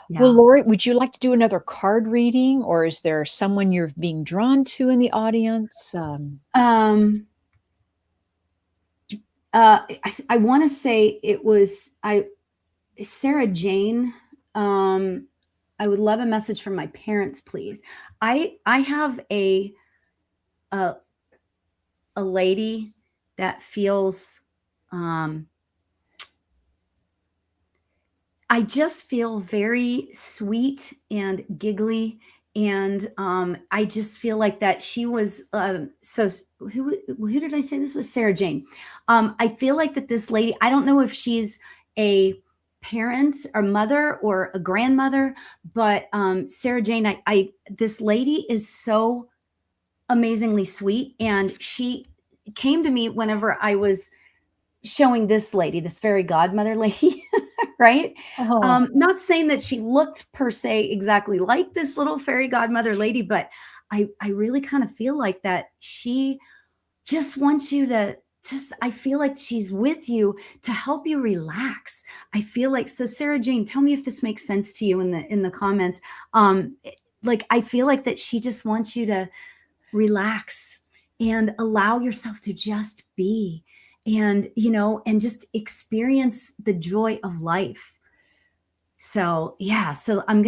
Yeah. Lori, would you like to do another card reading, or is there someone you're being drawn to in the audience? I want to say it was Sarah Jane. I would love a message from my parents, please. I have a lady that feels I just feel very sweet and giggly. And I just feel like that she was who did I say this was? Sarah Jane. I feel like that this lady, I don't know if she's a parent or mother or a grandmother, but Sarah Jane, I this lady is so amazingly sweet. And she came to me whenever I was showing this lady, this fairy godmother lady, right? Oh, Not saying that she looked per se exactly like this little fairy godmother lady, but I really kind of feel like that she just wants you to just, I feel like she's with you to help you relax. I feel like, so Sarah Jane, tell me if this makes sense to you in the comments. Like I feel like that she just wants you to relax and allow yourself to just be, and and just experience the joy of life. So yeah, so I'm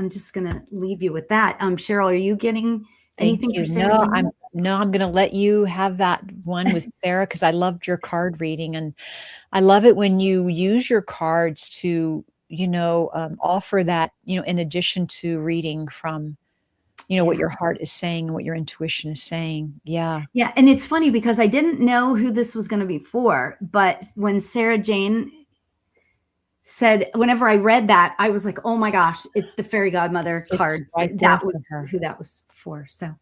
just gonna leave you with that. Cheryl, are you getting thank anything for you. Sarah Jane? I'm gonna let you have that one with Sarah because I loved your card reading, and I love it when you use your cards to, offer that, in addition to reading from, what Yeah. your heart is saying and what your intuition is saying. Yeah. Yeah, and it's funny because I didn't know who this was going to be for, but when Sarah Jane said, whenever I read that, I was like, oh my gosh, it's the fairy godmother It's card. right there That was for her. who that was for. So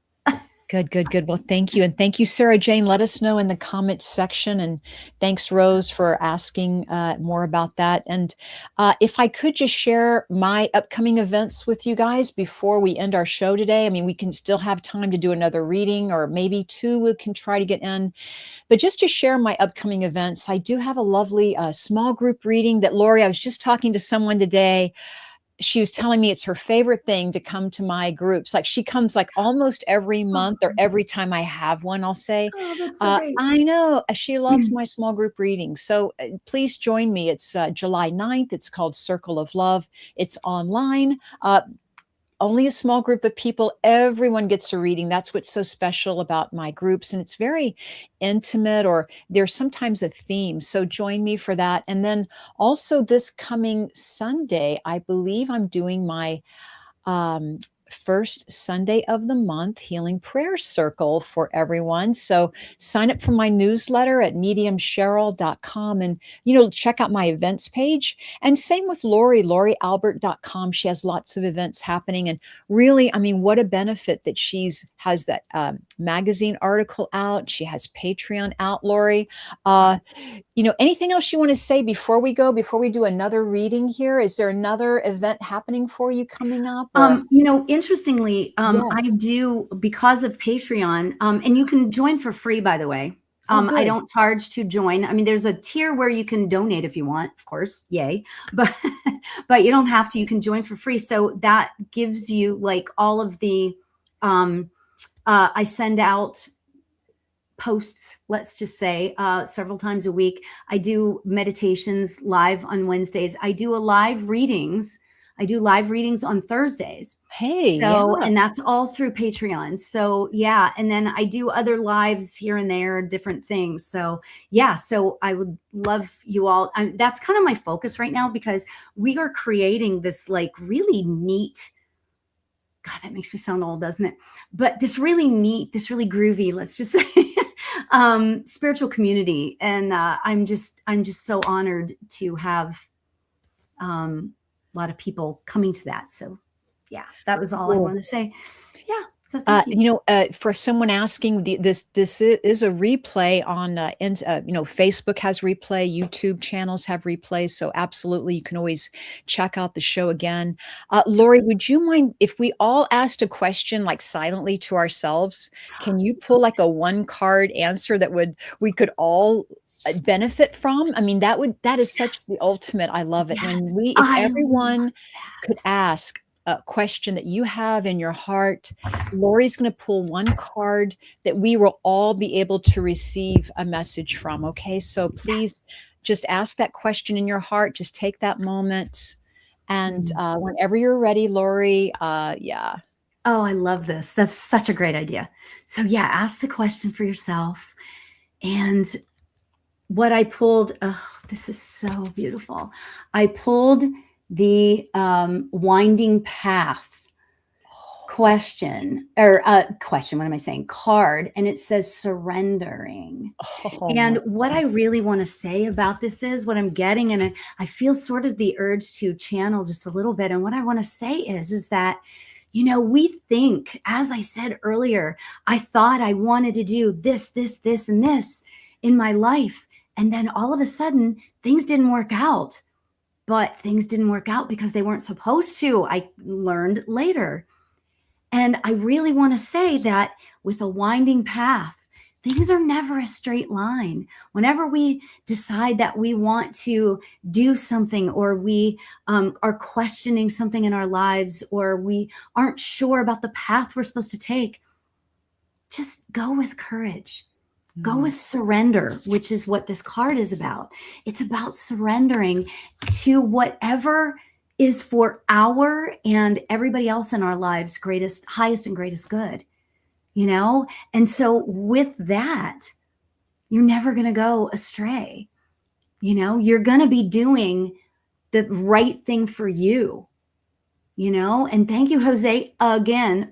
Good, good, good. Well, thank you. And thank you, Sarah Jane. Let us know in the comments section. And thanks, Rose, for asking more about that. And if I could just share my upcoming events with you guys before we end our show today. I mean, we can still have time to do another reading, or maybe two we can try to get in. But just to share my upcoming events, I do have a lovely small group reading that, Lori, I was just talking to someone today. She was telling me it's her favorite thing to come to my groups. Like she comes like almost every month, or every time I have one, I'll say. oh, that's so great. I know she loves my small group reading. So please join me. It's July 9th. It's called Circle of Love. It's online. Only a small group of people. Everyone gets a reading. That's what's so special about my groups. And it's very intimate, or there's sometimes a theme. So join me for that. And then also this coming Sunday, I believe I'm doing my um, first Sunday of the month healing prayer circle for everyone. So sign up for my newsletter at mediumcheryl.com, and check out my events page. And same with Lori, lorialbert.com. She has lots of events happening, and really, I mean, what a benefit that has that magazine article out. She has Patreon out, Lori. Anything else you want to say before we go, before we do another reading here? Is there another event happening for you coming up? Or Interestingly, I yes. do, because of Patreon, and you can join for free, by the way. Oh, I good. don't charge to join. I mean, there's a tier where you can donate if you want, of course, yay. But but you don't have to. You can join for free. So that gives you like all of the I send out posts, let's just say, several times a week. I do meditations live on Wednesdays. I do live readings on Thursdays. Hey, So, yeah. and that's all through Patreon. So yeah. And then I do other lives here and there, different things. So yeah. So I would love you all. That's kind of my focus right now, because we are creating this like really neat, God, that makes me sound old, doesn't it? But this really neat, this really groovy, let's just say, spiritual community. And I'm just so honored to have a lot of people coming to that. So yeah, that was all I Cool. want to say. Yeah. So thank you. For someone asking, this is a replay on, Facebook has replay, YouTube channels have replays, so absolutely you can always check out the show again. Lori, would you mind if we all asked a question like silently to ourselves? Can you pull like a one card answer that we could all benefit from? I mean, that is such the Yes. ultimate. I love it Yes. if I love everyone could that. ask a question that you have in your heart. Lori's going to pull one card that we will all be able to receive a message from. Okay. So please Yes. just ask that question in your heart. Just take that moment. And Mm. whenever you're ready, Lori, yeah. Oh, I love this. That's such a great idea. So yeah, ask the question for yourself. And what I pulled, oh, this is so beautiful. I pulled the winding path question, or what am I saying? Card, and it says surrendering. Oh And my what I really want to say about this is what I'm getting, and I feel sort of the urge to channel just a little bit. And what I want to say is that, we think, as I said earlier, I thought I wanted to do this, this, and this in my life. And then all of a sudden, things didn't work out. But things didn't work out because they weren't supposed to. I learned later. And I really want to say that with a winding path, things are never a straight line. Whenever we decide that we want to do something, or we are questioning something in our lives, or we aren't sure about the path we're supposed to take, just go with courage. Go with surrender, which is what this card is about. It's about surrendering to whatever is for our and everybody else in our lives highest and greatest good, And so with that, you're never going to go astray. You're going to be doing the right thing for you. And thank you, Jose, again,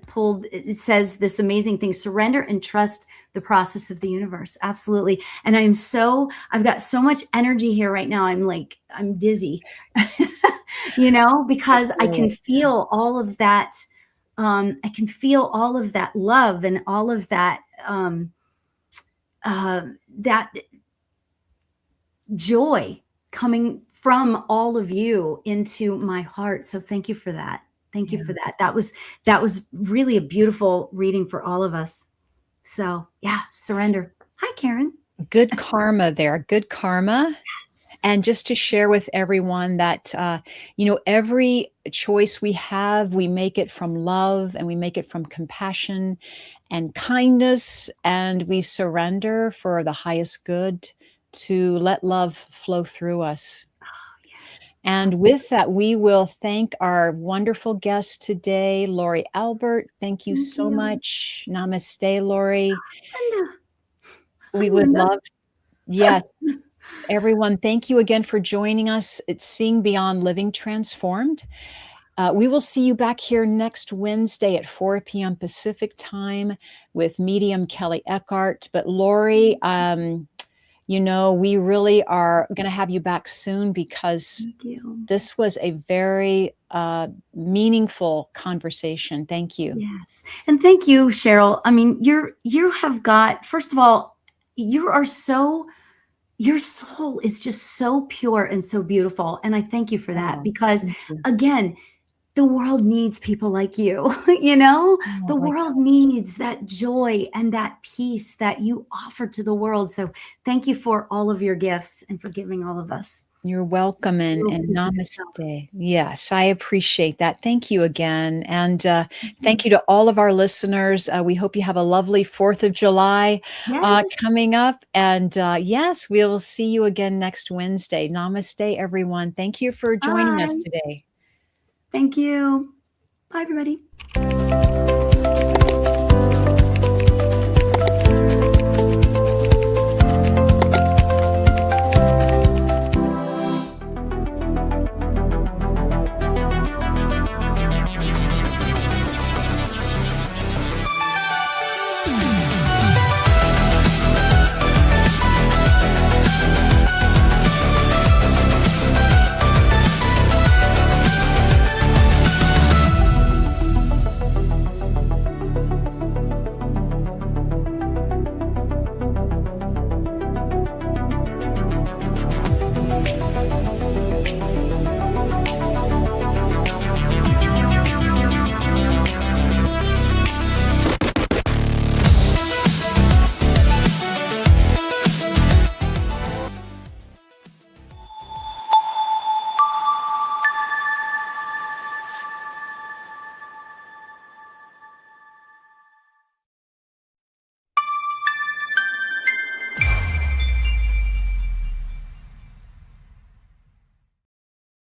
it says this amazing thing: surrender and trust the process of the universe. Absolutely. And I've got so much energy here right now. I'm dizzy, because I can feel all of that. I can feel all of that love and all of that, that joy coming from all of you into my heart. So thank you for that. Thank you for that. That was really a beautiful reading for all of us. So yeah, surrender. Hi, Karen. Good karma there. Good karma. Yes. And just to share with everyone that, every choice we have, we make it from love, and we make it from compassion and kindness, and we surrender for the highest good to let love flow through us. And with that, we will thank our wonderful guest today, Lori Albert. Thank you so much. Namaste, Lori. Linda. We would love, yes. Everyone, thank you again for joining us. It's Seeing Beyond Living Transformed. We will see you back here next Wednesday at 4 p.m. Pacific time with medium Kelly Eckhart. But Lori, we really are going to have you back soon, because this was a very meaningful conversation. Thank you. Yes. And thank you, Cheryl. I mean, you have got, first of all, your soul is just so pure and so beautiful. And I thank you for that, because again, the world needs people like you, the world needs that joy and that peace that you offer to the world. So thank you for all of your gifts and for giving all of us. You're welcome, and namaste. Yes, I appreciate that. Thank you again. And thank you to all of our listeners. We hope you have a lovely 4th of July coming up. And yes, we'll see you again next Wednesday. Namaste, everyone. Thank you for joining us today. Thank you. Bye, everybody.